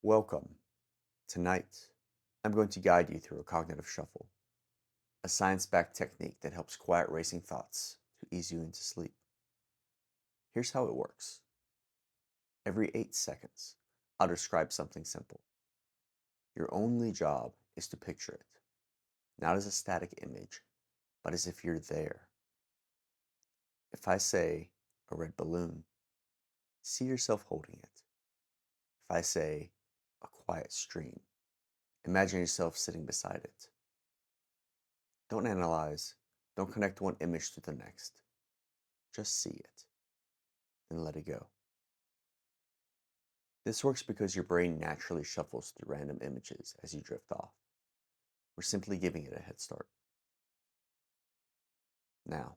Welcome. Tonight, I'm going to guide you through a cognitive shuffle, a science backed technique that helps quiet racing thoughts to ease you into sleep. Here's how it works. Every 8 seconds, I'll describe something simple. Your only job is to picture it, not as a static image, but as if you're there. If I say a red balloon, see yourself holding it. If I say a quiet stream, imagine yourself sitting beside it. Don't analyze, don't connect one image to the next. Just see it, then let it go. This works because your brain naturally shuffles through random images as you drift off. We're simply giving it a head start. Now,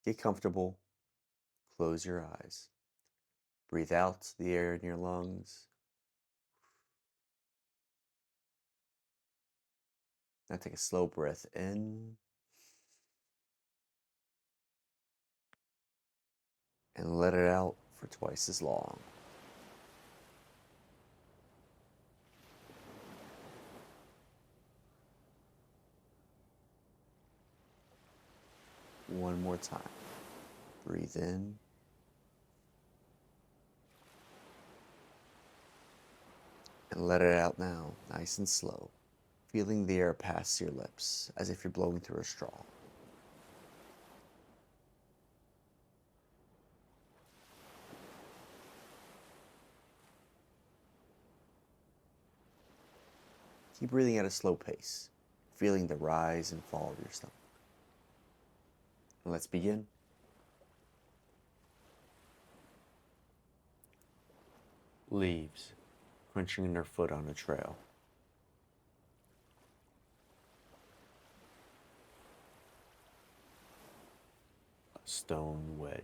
get comfortable, close your eyes, breathe out the air in your lungs. Now take a slow breath in and let it out for twice as long. One more time. Breathe in and let it out now, nice and slow, feeling the air pass your lips as if you're blowing through a straw. Keep breathing at a slow pace, feeling the rise and fall of your stomach. And let's begin. Leaves crunching underfoot on a trail. A stone wedge.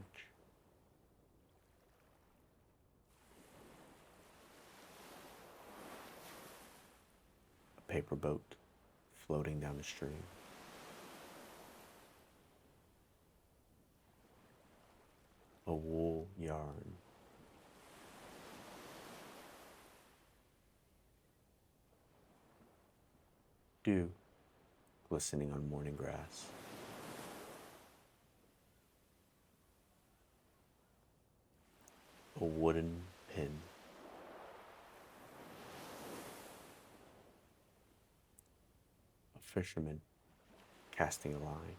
A paper boat floating down the stream. A wool yarn. Dew glistening on morning grass. A wooden pin. A fisherman casting a line.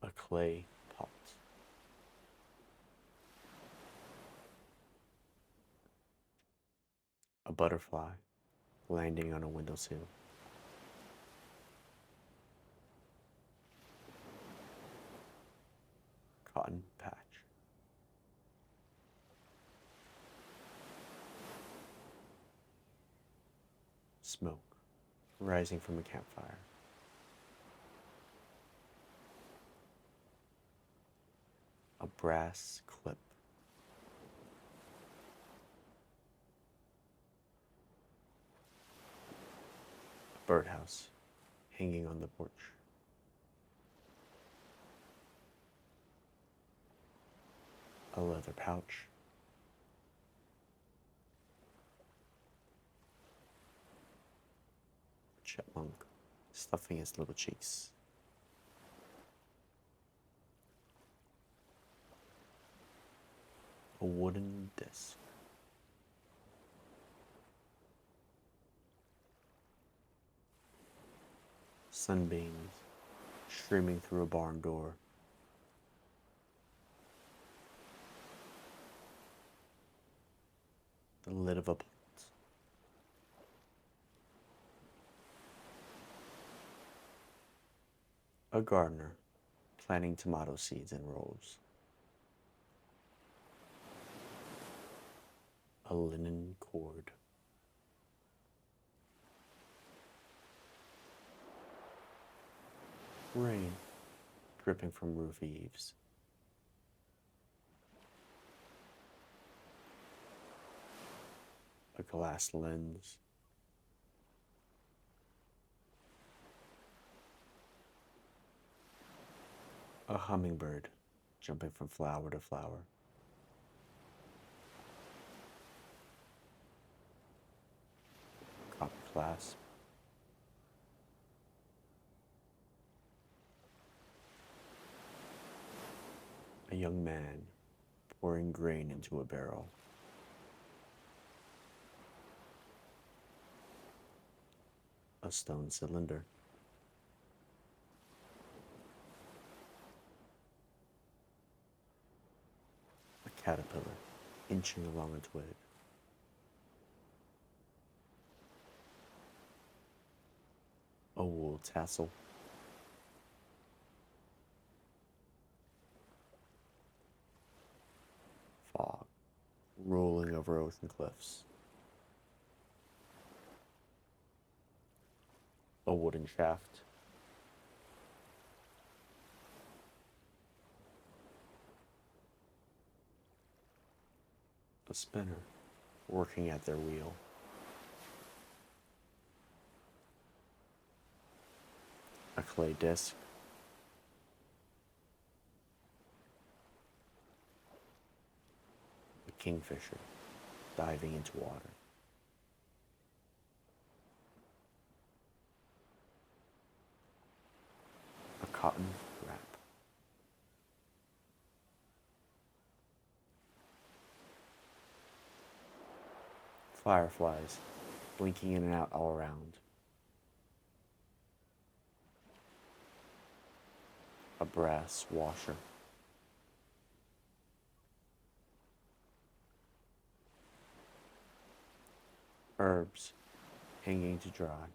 A clay pot. A butterfly landing on a windowsill. Cotton patch. Smoke rising from a campfire. A brass clip. A birdhouse hanging on the porch. A leather pouch. A chipmunk stuffing his little cheeks. A wooden disc. Sunbeams streaming through a barn door. The lid of a pot. A gardener planting tomato seeds in rows. A linen cord. Rain dripping from roof eaves. A glass lens. A hummingbird jumping from flower to flower. Copper clasp. A young man pouring grain into a barrel. A stone cylinder. A caterpillar inching along a twig. A wool tassel. Fog rolling over ocean cliffs. A wooden shaft. A spinner working at their wheel. A clay disc. A kingfisher diving into water. A cotton wrap. Fireflies blinking in and out all around. A brass washer. Herbs hanging to dry.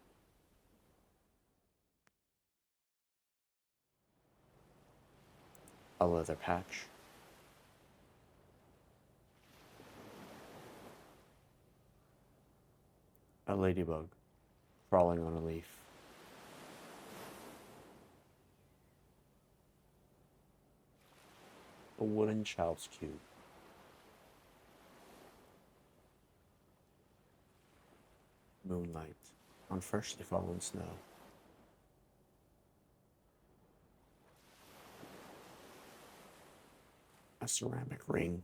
A leather patch. A ladybug crawling on a leaf. A wooden child's cube. Moonlight on freshly fallen snow. A ceramic ring.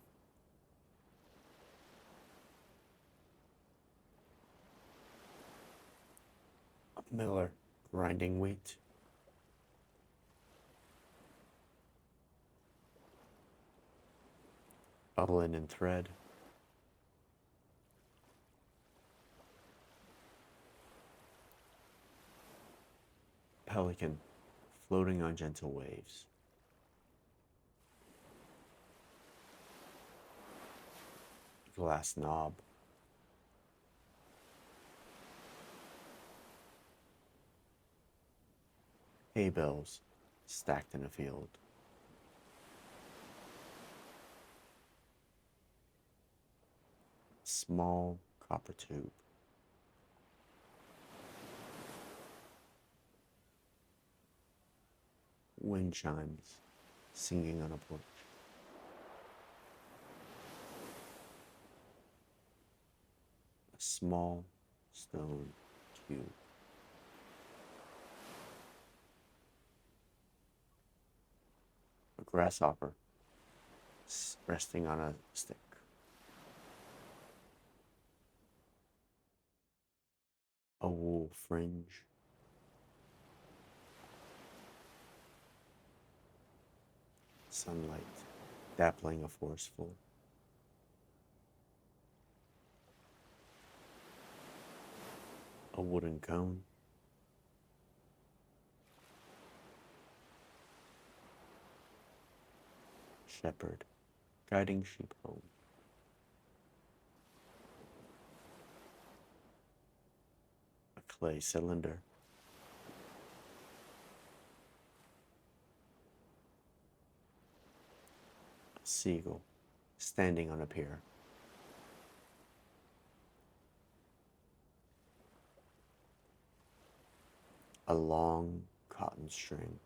A miller grinding wheat. A linen thread. Pelican floating on gentle waves. Glass knob. Hay bales stacked in a field. Small copper tube. Wind chimes singing on a porch. A small stone cube. A grasshopper resting on a stick. A wool fringe. Sunlight dappling a forest floor. A wooden cone. Shepherd guiding sheep home. A clay cylinder. A seagull standing on a pier. A long cotton string.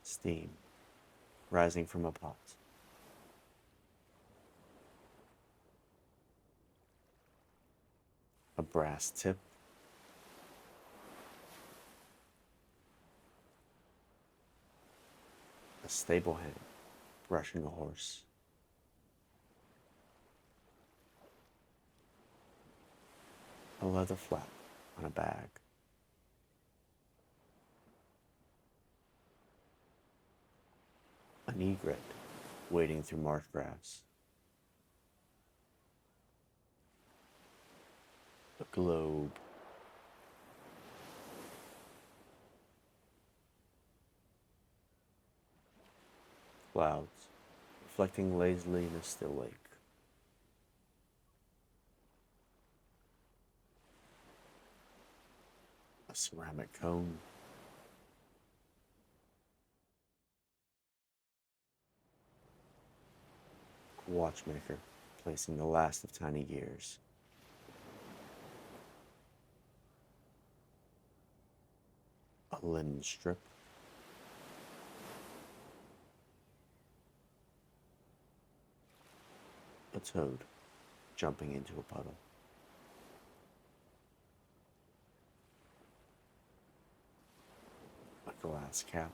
Steam rising from a pot. A brass tip. stable hand brushing a horse, a leather flap on a bag, an egret wading through marsh grass, a globe, clouds reflecting lazily in a still lake, a ceramic cone, a watchmaker placing the last of tiny gears, a linen strip, a toad jumping into a puddle, a glass cap,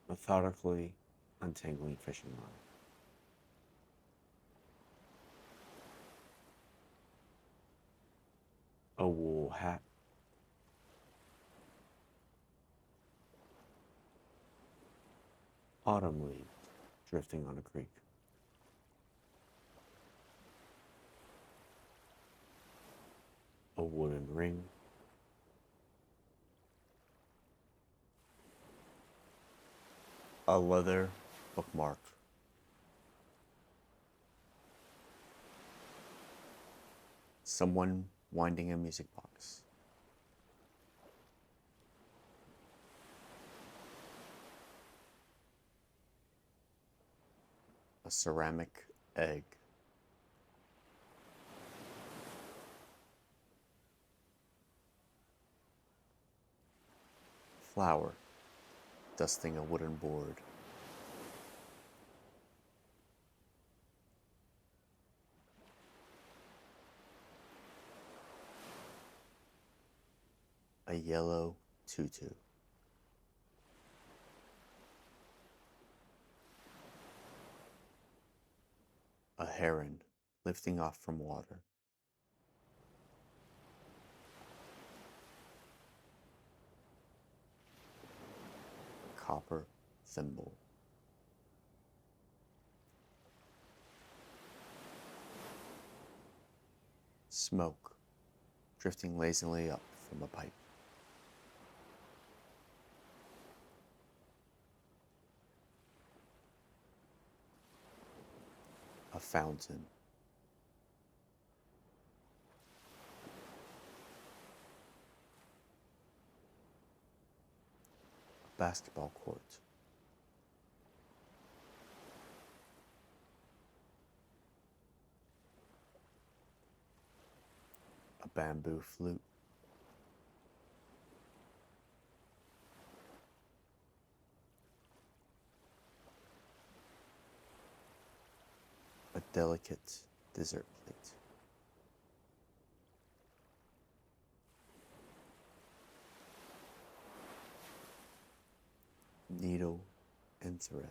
methodically untangling fishing line, a wool hat, autumn leaves drifting on a creek, a wooden ring, a leather bookmark, someone winding a music box, a ceramic egg, flour dusting a wooden board, a yellow tutu, a heron lifting off from water, a copper thimble, smoke drifting lazily up from a pipe, a fountain, a basketball court, a bamboo flute, a delicate dessert plate, needle and thread,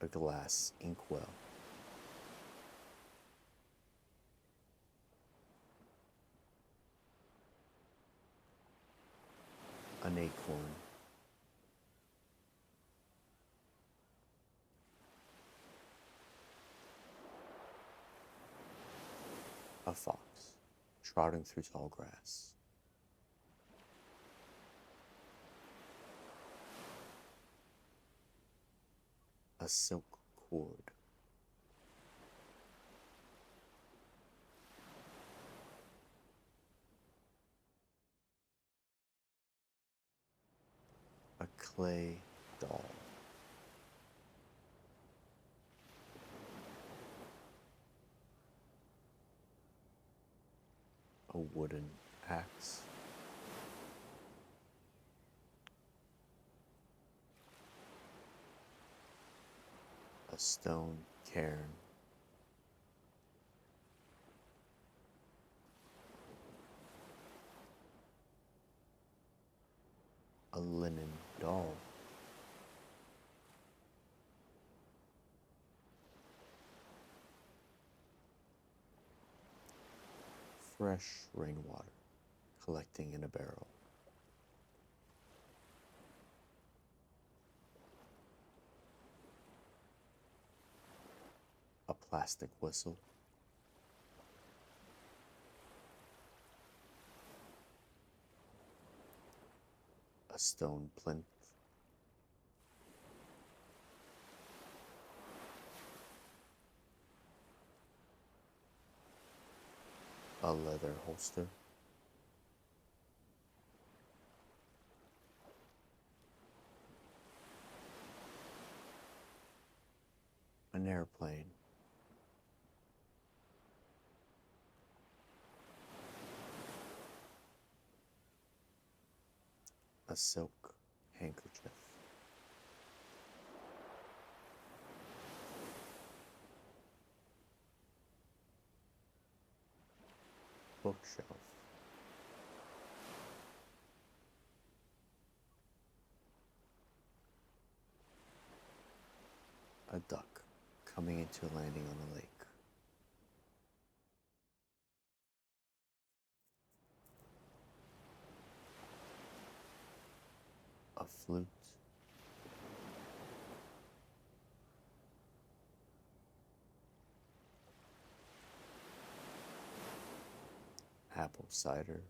a glass inkwell, an acorn, a fox trotting through tall grass, a silk cord, a clay doll, a wooden axe, a stone cairn, a linen doll, fresh rainwater collecting in a barrel, a plastic whistle, a stone plinth, a leather holster, an airplane, a silk handkerchief, bookshelf, a duck coming into a landing on a lake, a flute, apple cider,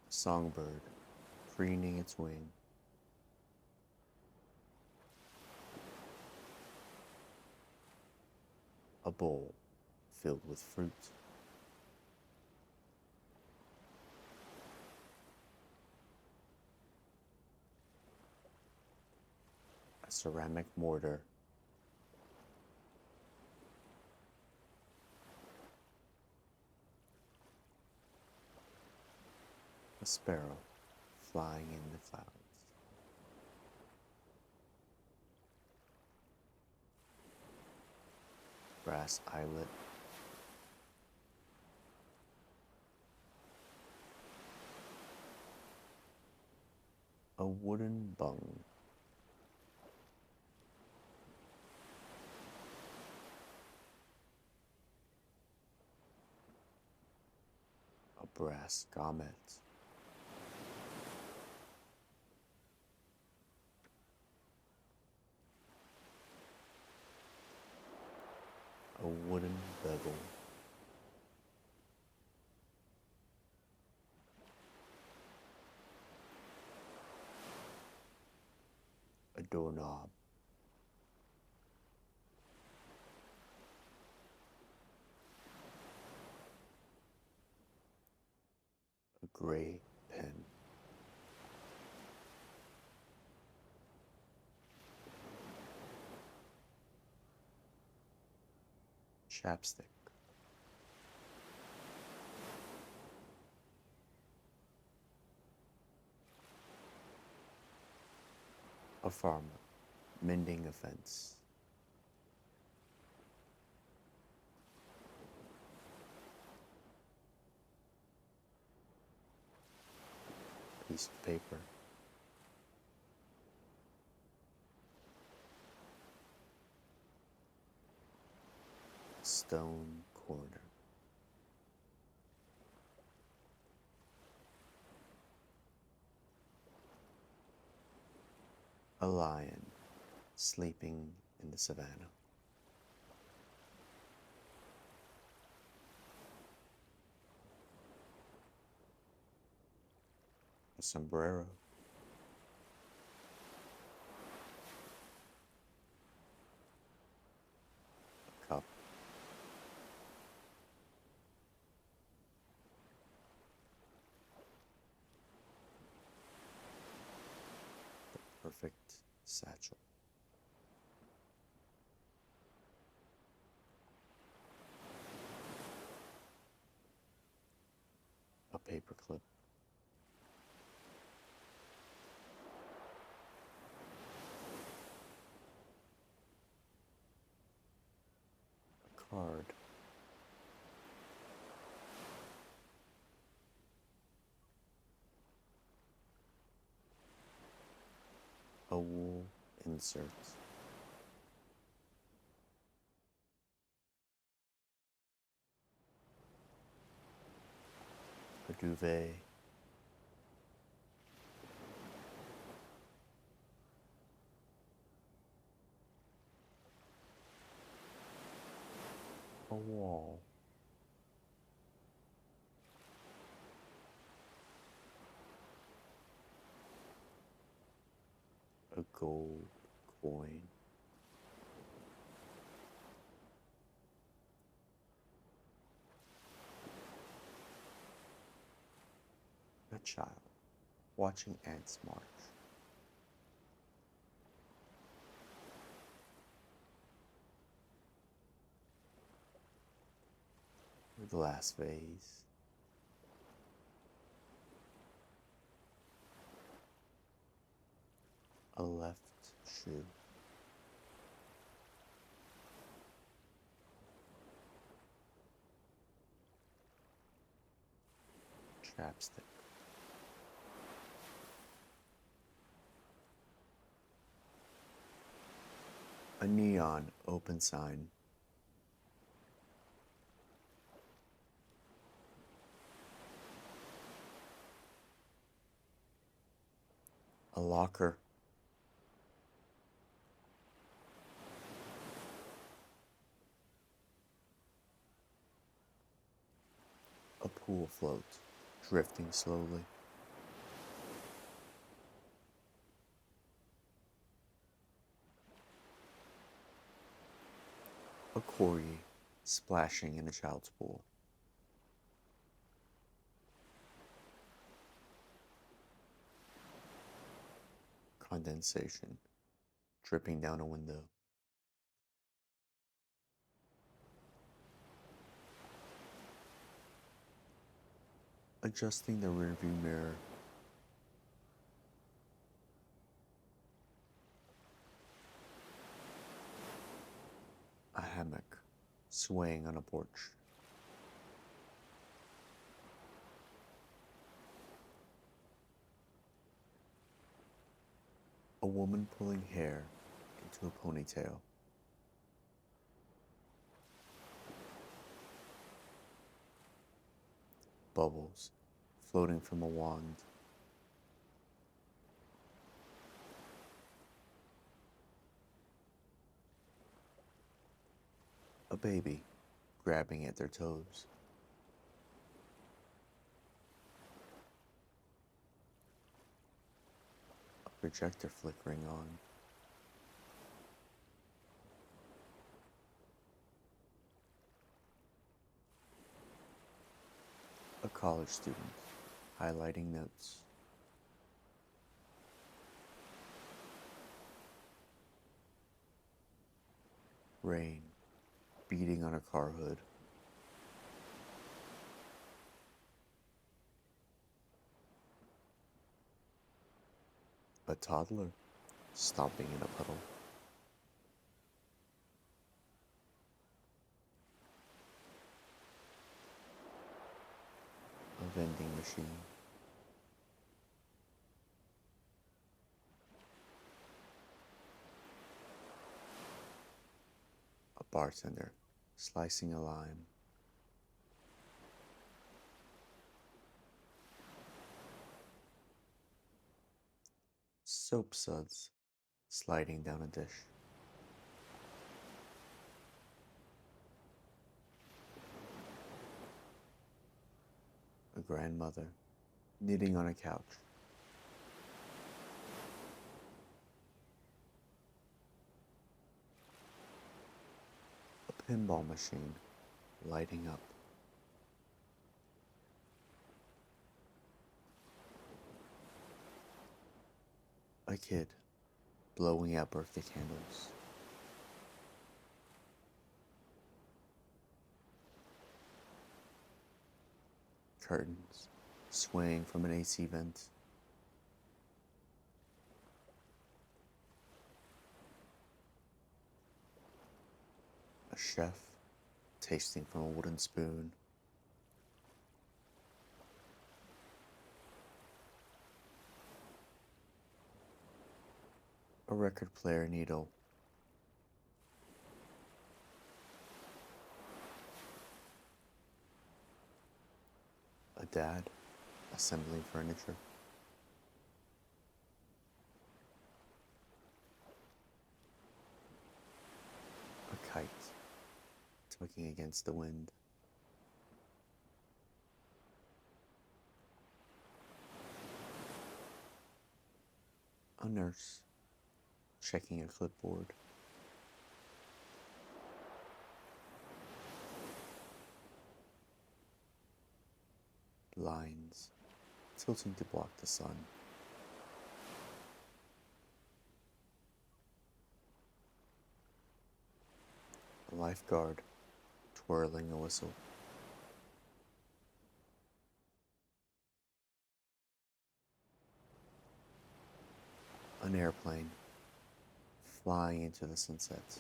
a songbird preening its wing, a bowl filled with fruit, a ceramic mortar, a sparrow flying in the clouds, brass eyelet, a wooden bung, a brass gommet, a wooden bevel, a doorknob, a gray pen, chapstick, a farmer mending a fence, a piece of paper, a stone corner, a lion sleeping in the savannah, a sombrero, a cup, the perfect satchel, a paper clip. A card. A wool insert. A duvet. A wall. A gold coin. A child watching ants march. A glass vase. A left shoe. Chapstick. A neon open sign. A locker. A pool float, drifting slowly. A corgi, splashing in a child's pool. Condensation, dripping down a window. Adjusting the rearview mirror. A hammock, swaying on a porch. A woman pulling hair into a ponytail. Bubbles, floating from a wand. A baby, grabbing at their toes. A projector flickering on. A college student, highlighting notes. Rain, beating on a car hood. A toddler, stomping in a puddle. A vending machine. A bartender, slicing a lime. Soap suds, sliding down a dish. A grandmother, knitting on a couch. A pinball machine, lighting up. A kid, blowing out birthday candles. Curtains, swaying from an AC vent. A chef tasting from a wooden spoon. A record player needle. A dad assembling furniture. A kite tugging against the wind. A nurse checking a clipboard. Lines tilting to block the sun. A lifeguard twirling a whistle. An airplane flying into the sunset.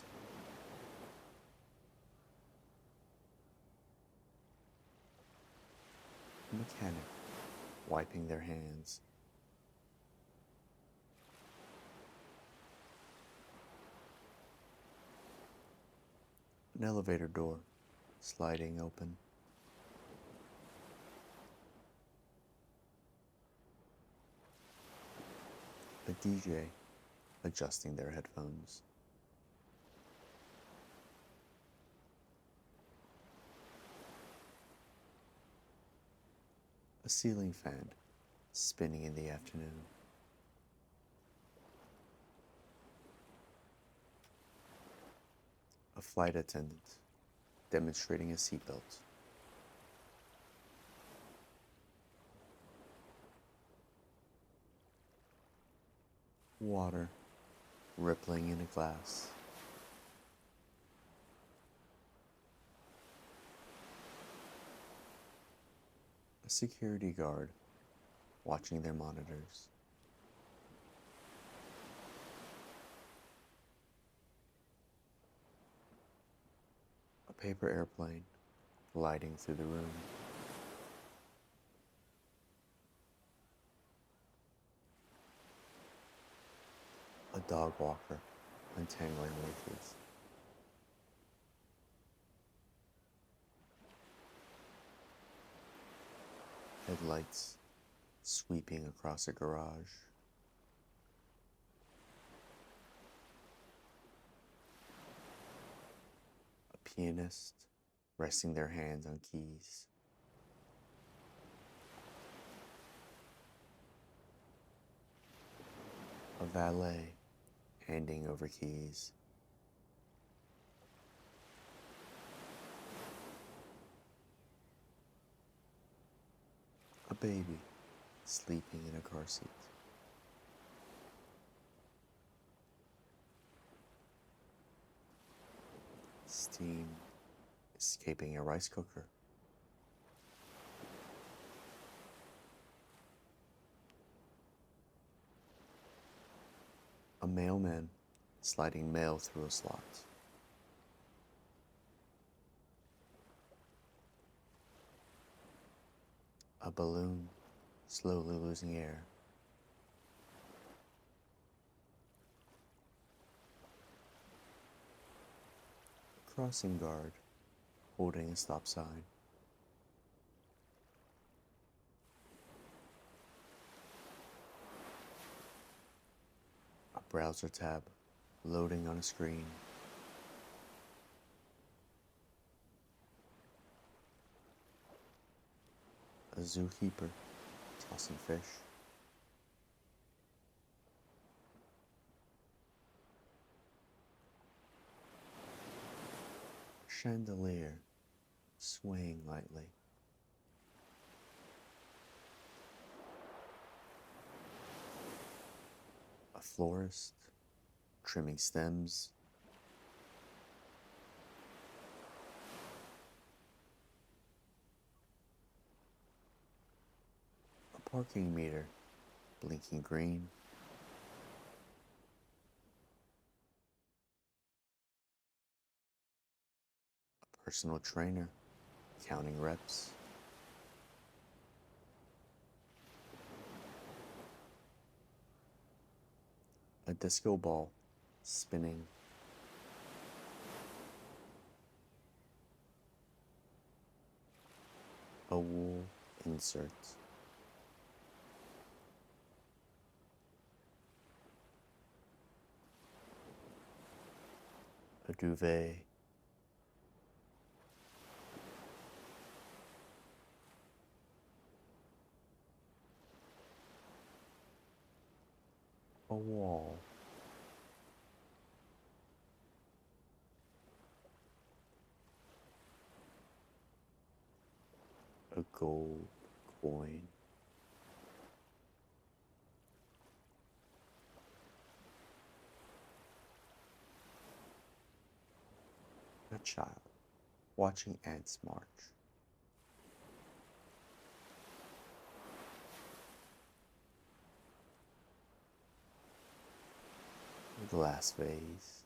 A mechanic wiping their hands. An elevator door sliding open. A DJ adjusting their headphones. A ceiling fan spinning in the afternoon. A flight attendant demonstrating a seatbelt. Water rippling in a glass. A security guard watching their monitors. A paper airplane gliding through the room. A dog walker untangling leashes. Headlights sweeping across a garage. A pianist resting their hands on keys. A valet handing over keys. A baby sleeping in a car seat. Steam escaping a rice cooker. A mailman sliding mail through a slot. A balloon slowly losing air. A crossing guard holding a stop sign. A browser tab loading on a screen. A zookeeper tossing fish. A chandelier swaying lightly. A florist trimming stems. parking meter blinking green, a personal trainer counting reps, a disco ball spinning, a wool insert, a duvet, a wall, a gold coin, a child watching ants march, a glass vase,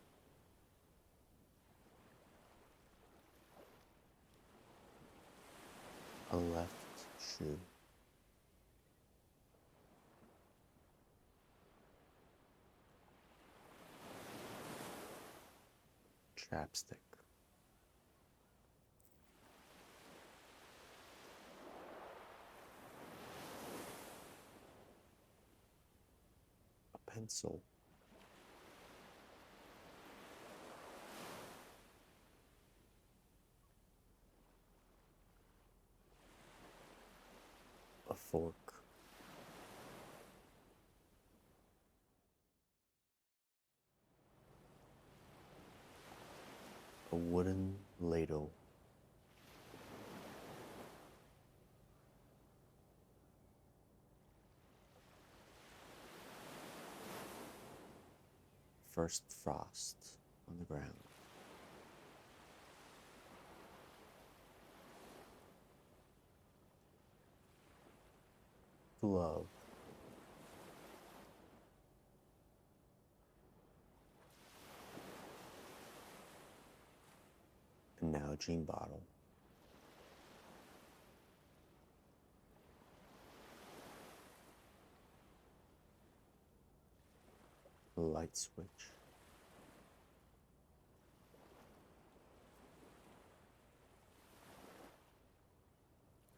a left shoe, chapstick, a pencil, a fork, a wooden ladle, first frost on the ground, glove, and now Nalgene bottle, a light switch,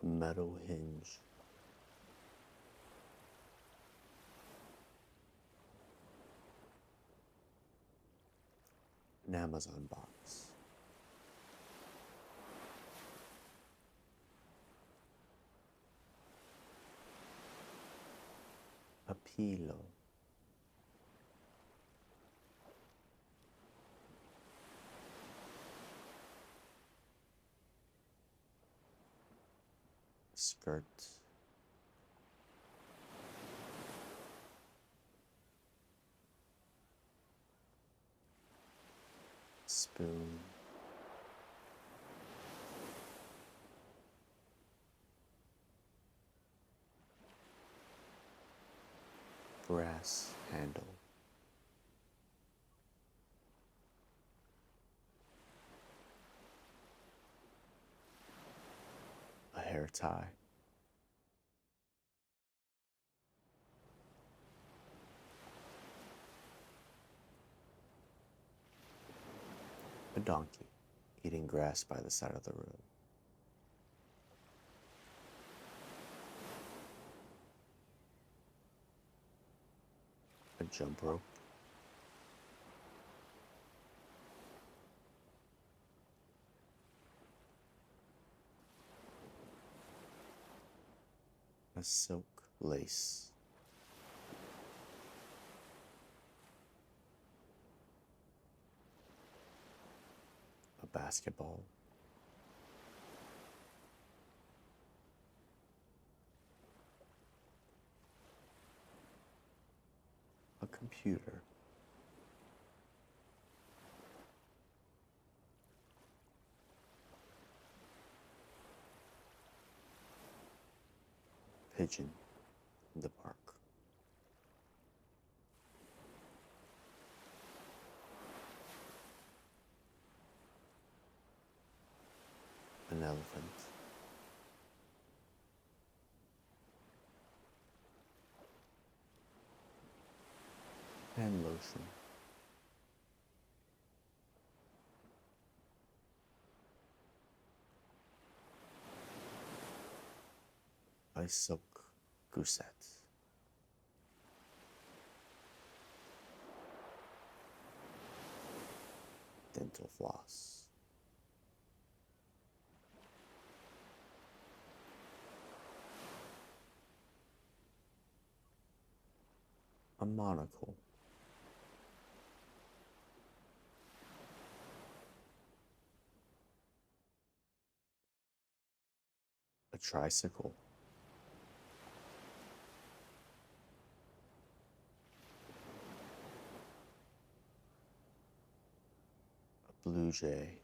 a metal hinge, an Amazon box, a pillow, a skirt, spoon, brass handle, a hair tie, a donkey eating grass by the side of the road, a jump rope, a silk lace, a basketball, a computer, pigeon, in the park. An elephant. Hand lotion. Ice silk gousette. Dental floss. A monocle. A tricycle. A blue jay.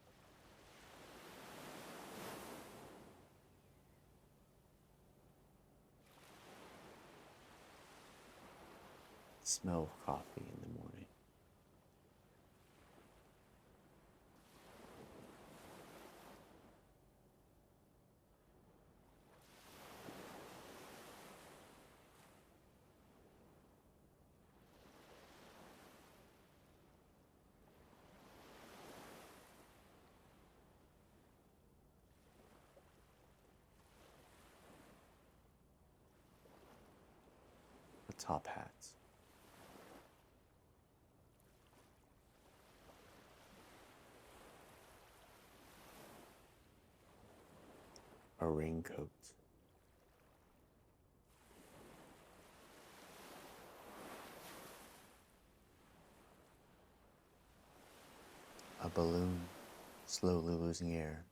Smell of coffee in the morning. A top hat. A raincoat. A balloon slowly losing air.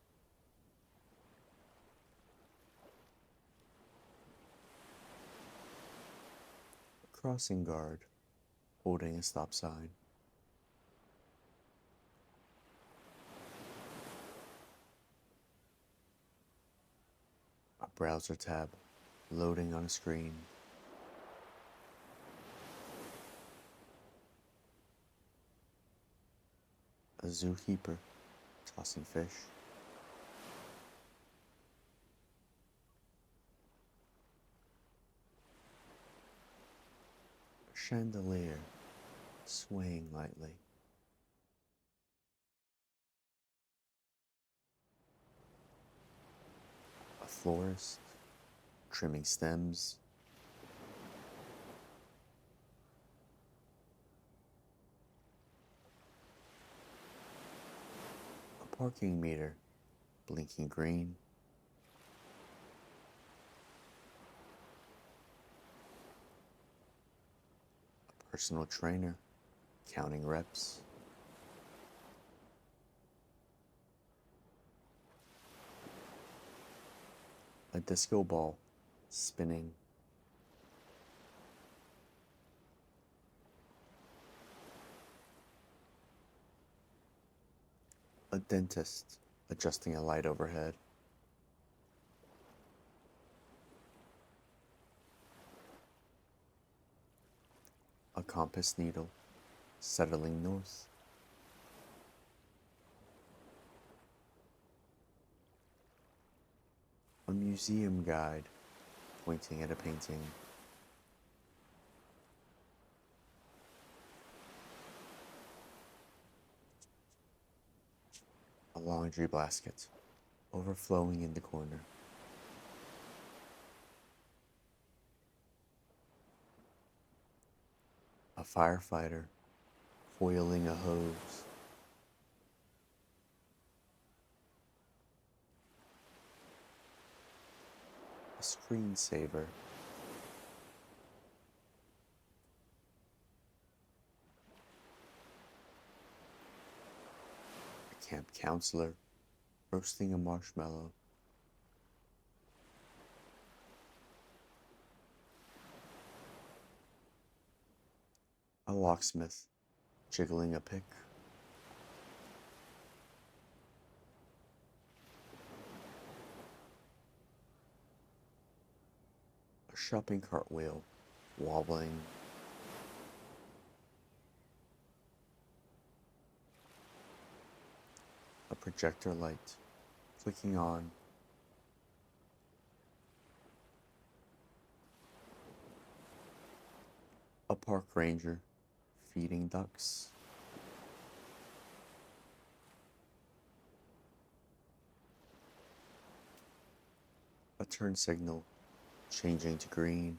A crossing guard holding a stop sign. A browser tab loading on a screen. A zookeeper tossing fish. A chandelier swaying lightly. A florist trimming stems. A parking meter blinking green. A personal trainer counting reps. A disco ball spinning. A dentist adjusting a light overhead. A compass needle settling north. A museum guide pointing at a painting. A laundry basket overflowing in the corner. A firefighter coiling a hose. A screensaver. A camp counselor roasting a marshmallow. A locksmith jiggling a pick. A A shopping cart wheel wobbling. A projector light flicking on. A park ranger feeding ducks. A turn signal changing to green.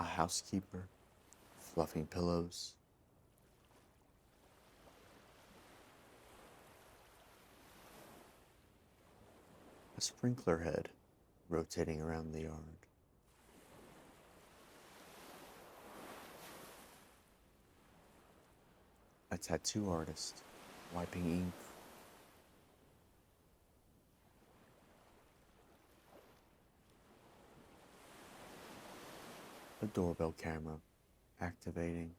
A housekeeper fluffing pillows. A sprinkler head rotating around the yard. A tattoo artist wiping ink. A doorbell camera activating.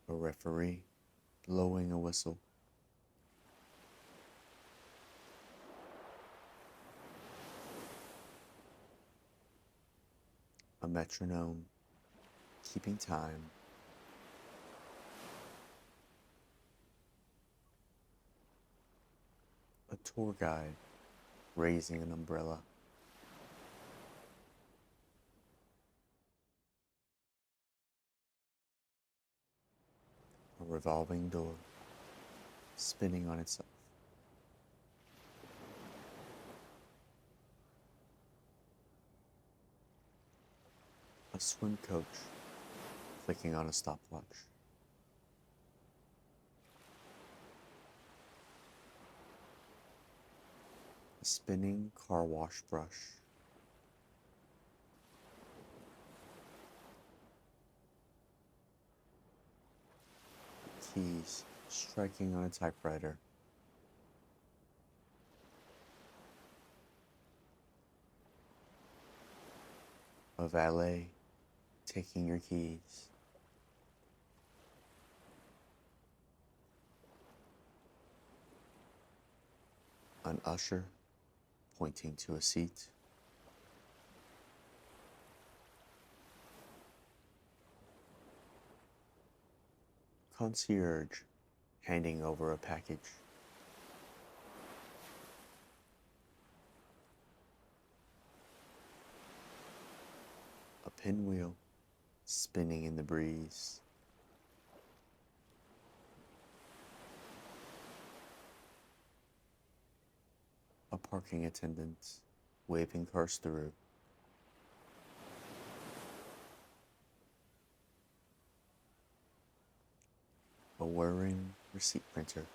A referee blowing a whistle. A metronome keeping time. A tour guide raising an umbrella. A revolving door spinning on itself. A swim coach clicking on a stopwatch. A spinning car wash brush. Keys striking on a typewriter. A valet taking your keys. An usher pointing to a seat. Concierge handing over a package. A pinwheel spinning in the breeze. A parking attendant waving cars through. A whirring receipt printer.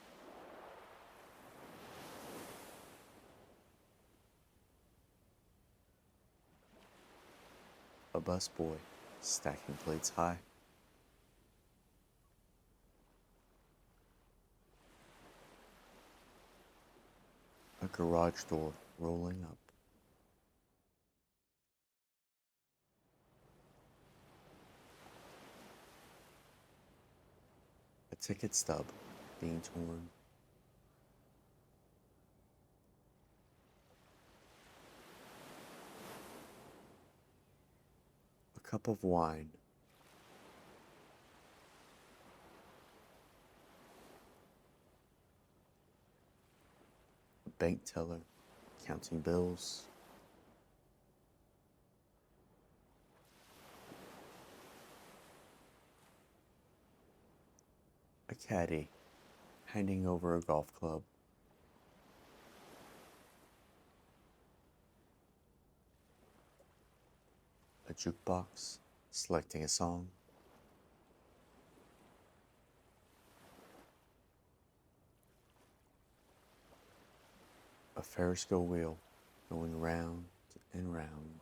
A busboy stacking plates high. A garage door rolling up. A ticket stub being torn. A cup of wine. A bank teller counting bills. A caddy handing over a golf club. A jukebox selecting a song. A Ferris wheel going round and round.